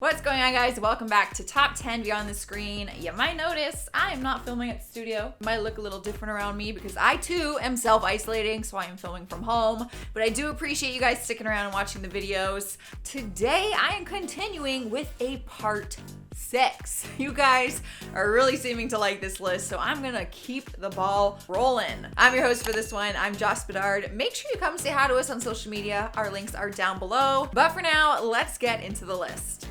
What's going on, guys? Welcome back to Top 10 Beyond the Screen. You might notice I am not filming at the studio. It might look a little different around me because I too am self-isolating, so I am filming from home. But I do appreciate you guys sticking around and watching the videos. Today I am continuing with a part 6. You guys are really seeming to like this list, so I'm gonna keep the ball rolling. I'm your host for this one. I'm Joss Bedard. Make sure you come say hi to us on social media. Our links are down below. But for now, let's get into the list.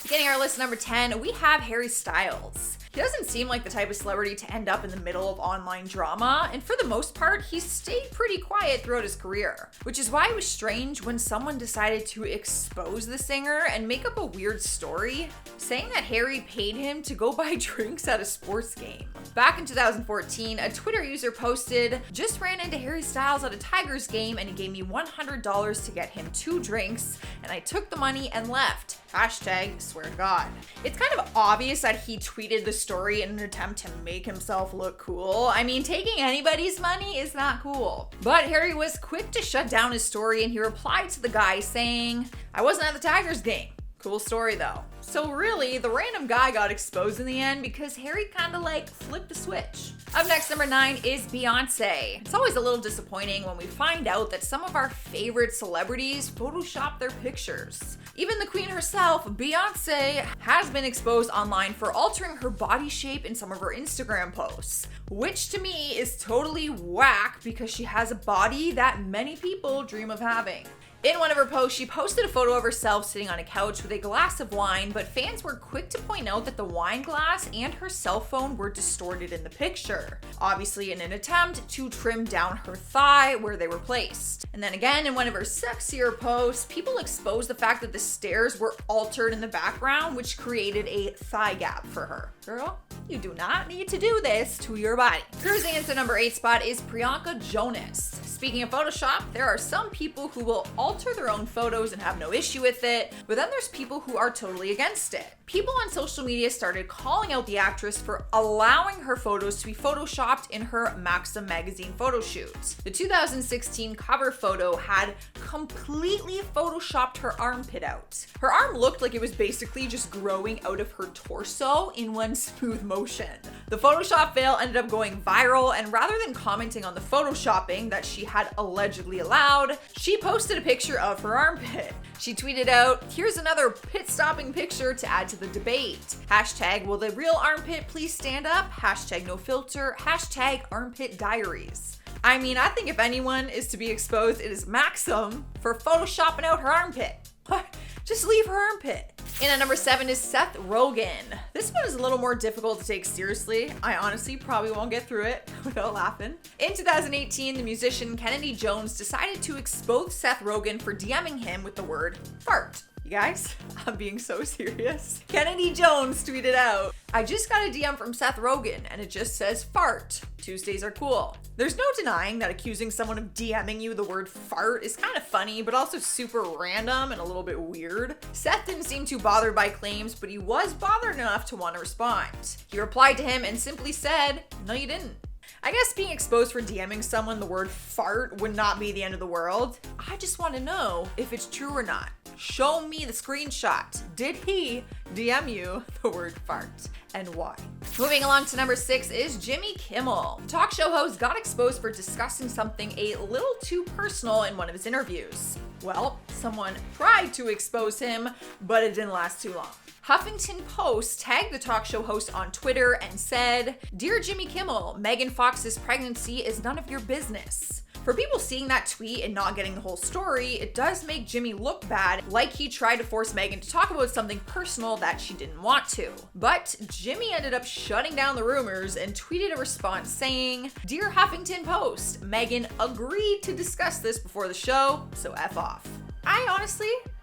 Getting our list number 10, we have Harry Styles. He doesn't seem like the type of celebrity to end up in the middle of online drama, and for the most part, he's stayed pretty quiet throughout his career, which is why it was strange when someone decided to expose the singer and make up a weird story, saying that Harry paid him to go buy drinks at a sports game. Back in 2014, a Twitter user posted, "Just ran into Harry Styles at a Tigers game and he gave me $100 to get him 2 drinks, and I took the money and left. Hashtag swear to God." It's kind of obvious that he tweeted the story in an attempt to make himself look cool. I mean, taking anybody's money is not cool. But Harry was quick to shut down his story, and he replied to the guy saying, "I wasn't at the Tigers game. Cool story though." So really, the random guy got exposed in the end because Harry kind of like flipped the switch. Up next, number 9 is Beyonce. It's always a little disappointing when we find out that some of our favorite celebrities Photoshop their pictures. Even the queen herself, Beyonce, has been exposed online for altering her body shape in some of her Instagram posts, which to me is totally whack because she has a body that many people dream of having. In one of her posts, she posted a photo of herself sitting on a couch with a glass of wine, but fans were quick to point out that the wine glass and her cell phone were distorted in the picture, obviously in an attempt to trim down her thigh where they were placed. And then again, in one of her sexier posts, people exposed the fact that the stairs were altered in the background, which created a thigh gap for her. Girl, you do not need to do this to your body. Cruising into number 8 spot is Priyanka Jonas. Speaking of Photoshop, there are some people who will alter their own photos and have no issue with it, but then there's people who are totally against it. People on social media started calling out the actress for allowing her photos to be photoshopped in her Maxim magazine photo shoots. The 2016 cover photo had completely photoshopped her armpit out. Her arm looked like it was basically just growing out of her torso in one smooth motion. The Photoshop fail ended up going viral, and rather than commenting on the photoshopping that she had allegedly allowed, she posted a picture of her armpit. She tweeted out, "Here's another pit-stopping picture to add to the debate. Hashtag will the real armpit please stand up? Hashtag no filter. Hashtag armpit diaries." I mean, I think if anyone is to be exposed, it is Maxim for photoshopping out her armpit. Just leave her armpit. In at number 7 is Seth Rogen. This one is a little more difficult to take seriously. I honestly probably won't get through it without laughing. In 2018, the musician Kennedy Jones decided to expose Seth Rogen for DMing him with the word fart. You guys, I'm being so serious. Kennedy Jones tweeted out, "I just got a DM from Seth Rogen and it just says fart. Tuesdays are cool." There's no denying that accusing someone of DMing you the word fart is kind of funny, but also super random and a little bit weird. Seth didn't seem too bothered by claims, but he was bothered enough to want to respond. He replied to him and simply said, "No, you didn't." I guess being exposed for DMing someone the word fart would not be the end of the world. I just want to know if it's true or not. Show me the screenshot. Did he DM you the word fart, and why? Moving along to number 6 is Jimmy Kimmel. The talk show host got exposed for discussing something a little too personal in one of his interviews. Well, someone tried to expose him, but it didn't last too long. Huffington Post tagged the talk show host on Twitter and said, "Dear Jimmy Kimmel, Megan Fox's pregnancy is none of your business." For people seeing that tweet and not getting the whole story, it does make Jimmy look bad, like he tried to force Megan to talk about something personal that she didn't want to. But Jimmy ended up shutting down the rumors and tweeted a response saying, "Dear Huffington Post, Megan agreed to discuss this before the show, so F off."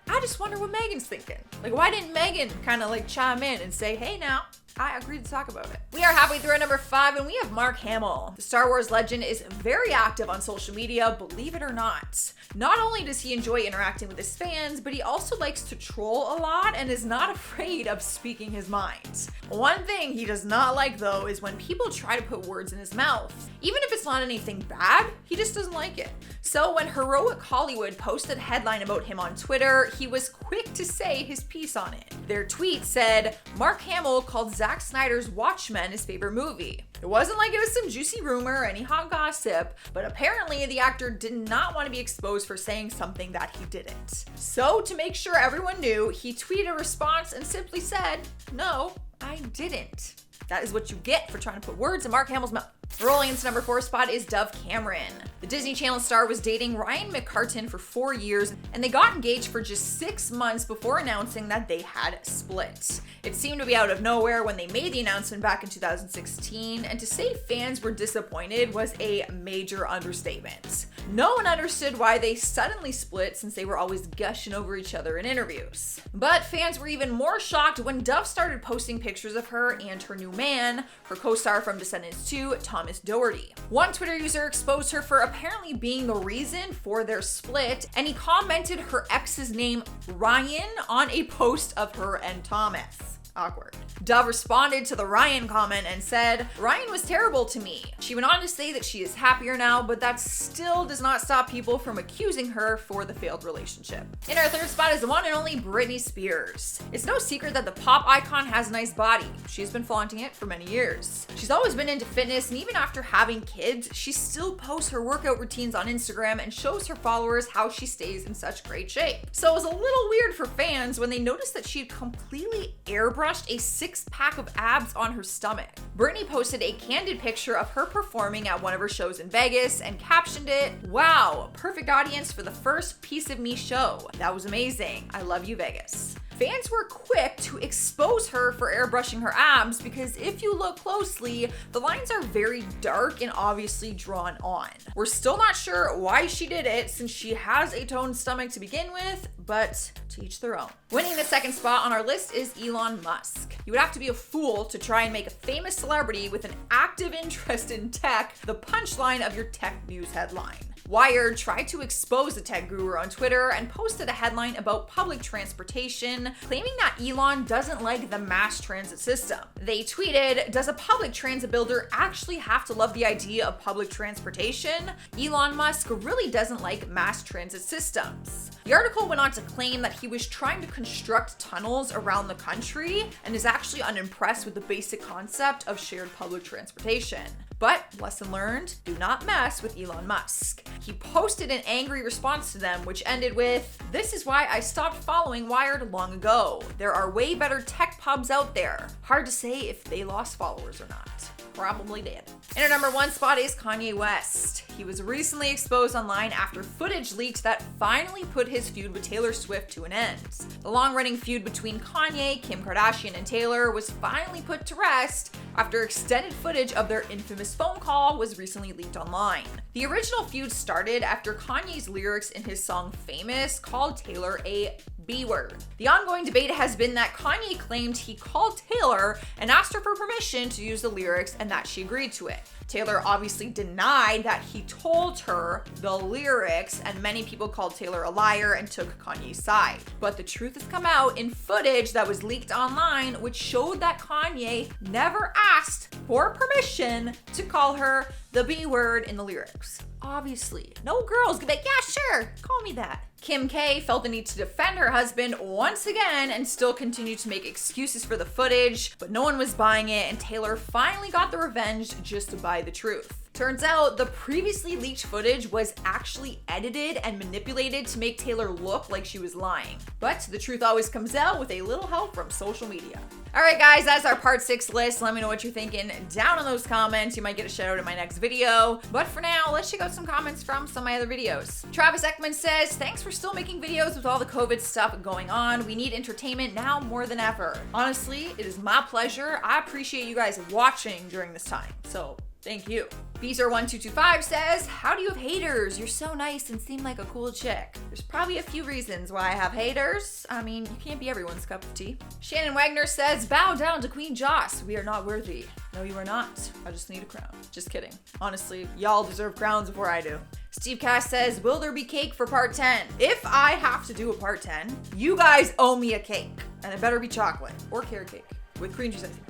I just wonder what Megan's thinking. Like, why didn't Megan kind of like chime in and say, "Hey now, I agreed to talk about it. We are halfway through at number 5, and we have Mark Hamill. The Star Wars legend is very active on social media, believe it or not. Not only does he enjoy interacting with his fans, but he also likes to troll a lot and is not afraid of speaking his mind. One thing he does not like, though, is when people try to put words in his mouth. Even if it's not anything bad, he just doesn't like it. So when Heroic Hollywood posted a headline about him on Twitter, he was quick to say his piece on it. Their tweet said, Mark Hamill called Zack Snyder's Watchmen his favorite movie. It wasn't like it was some juicy rumor or any hot gossip, but apparently the actor did not want to be exposed for saying something that he didn't. So to make sure everyone knew, he tweeted a response and simply said, "No, I didn't." That is what you get for trying to put words in Mark Hamill's mouth. Rolling into number 4 spot is Dove Cameron. The Disney Channel star was dating Ryan McCartan for 4 years, and they got engaged for just 6 months before announcing that they had split. It seemed to be out of nowhere when they made the announcement back in 2016, and to say fans were disappointed was a major understatement. No one understood why they suddenly split since they were always gushing over each other in interviews. But fans were even more shocked when Dove started posting pictures of her and her new man, her co-star from Descendants 2, Thomas Doherty. One Twitter user exposed her for apparently being the reason for their split, and he commented her ex's name, Ryan, on a post of her and Thomas. Awkward. Dove responded to the Ryan comment and said, "Ryan was terrible to me." She went on to say that she is happier now, but that still does not stop people from accusing her for the failed relationship. In our 3rd spot is the one and only Britney Spears. It's no secret that the pop icon has a nice body. She's been flaunting it for many years. She's always been into fitness, and even after having kids, she still posts her workout routines on Instagram and shows her followers how she stays in such great shape. So it was a little weird for fans when they noticed that she had completely airbrushed a 6-pack of abs on her stomach. Britney posted a candid picture of her performing at one of her shows in Vegas and captioned it, "Wow, perfect audience for the first Piece of Me show. That was amazing. I love you, Vegas." Fans were quick to expose her for airbrushing her abs because if you look closely, the lines are very dark and obviously drawn on. We're still not sure why she did it since she has a toned stomach to begin with, but to each their own. Winning the 2nd spot on our list is Elon Musk. You would have to be a fool to try and make a famous celebrity with an active interest in tech the punchline of your tech news headline. Wired tried to expose the tech guru on Twitter and posted a headline about public transportation, claiming that Elon doesn't like the mass transit system. They tweeted, "Does a public transit builder actually have to love the idea of public transportation? Elon Musk really doesn't like mass transit systems." The article went on to claim that he was trying to construct tunnels around the country and is actually unimpressed with the basic concept of shared public transportation. But lesson learned, do not mess with Elon Musk. He posted an angry response to them, which ended with, "This is why I stopped following Wired long ago. There are way better tech pubs out there. Hard to say if they lost followers or not. Probably did." In our number 1 spot is Kanye West. He was recently exposed online after footage leaked that finally put his feud with Taylor Swift to an end. The long-running feud between Kanye, Kim Kardashian, and Taylor was finally put to rest after extended footage of their infamous phone call was recently leaked online. The original feud started after Kanye's lyrics in his song Famous called Taylor a B-word. The ongoing debate has been that Kanye claimed he called Taylor and asked her for permission to use the lyrics and that she agreed to it. Taylor obviously denied that he told her the lyrics, and many people called Taylor a liar and took Kanye's side. But the truth has come out in footage that was leaked online, which showed that Kanye never asked for permission to call her the B word in the lyrics. Obviously, no girl's gonna be like, "Yeah, sure, call me that." Kim K felt the need to defend her husband once again and still continued to make excuses for the footage, but no one was buying it, and Taylor finally got the revenge just to buy the truth. Turns out the previously leaked footage was actually edited and manipulated to make Taylor look like she was lying. But the truth always comes out with a little help from social media. Alright guys, that's our part 6 list. Let me know what you're thinking down in those comments. You might get a shout out in my next video. But for now, let's check out some comments from some of my other videos. Travis Ekman says, "Thanks for still making videos with all the COVID stuff going on. We need entertainment now more than ever. Honestly, it is my pleasure. I appreciate you guys watching during this time. So Thank you. Beezer1225 says, how do you have haters? You're so nice and seem like a cool chick. There's probably a few reasons why I have haters. I mean, you can't be everyone's cup of tea. Shannon Wagner says, bow down to Queen Joss. We are not worthy. No, you are not. I just need a crown. Just kidding. Honestly, y'all deserve crowns before I do. Steve Cass says, will there be cake for part 10? If I have to do a part 10, you guys owe me a cake. And it better be chocolate or carrot cake with cream cheese icing.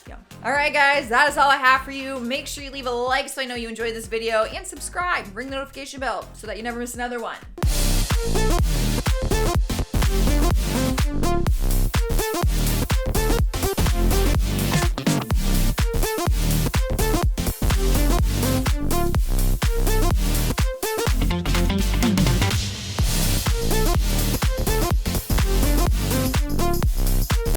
Yum. All right, guys, that is all I have for you. Make sure you leave a like so I know you enjoyed this video and subscribe. Ring the notification bell so that you never miss another one.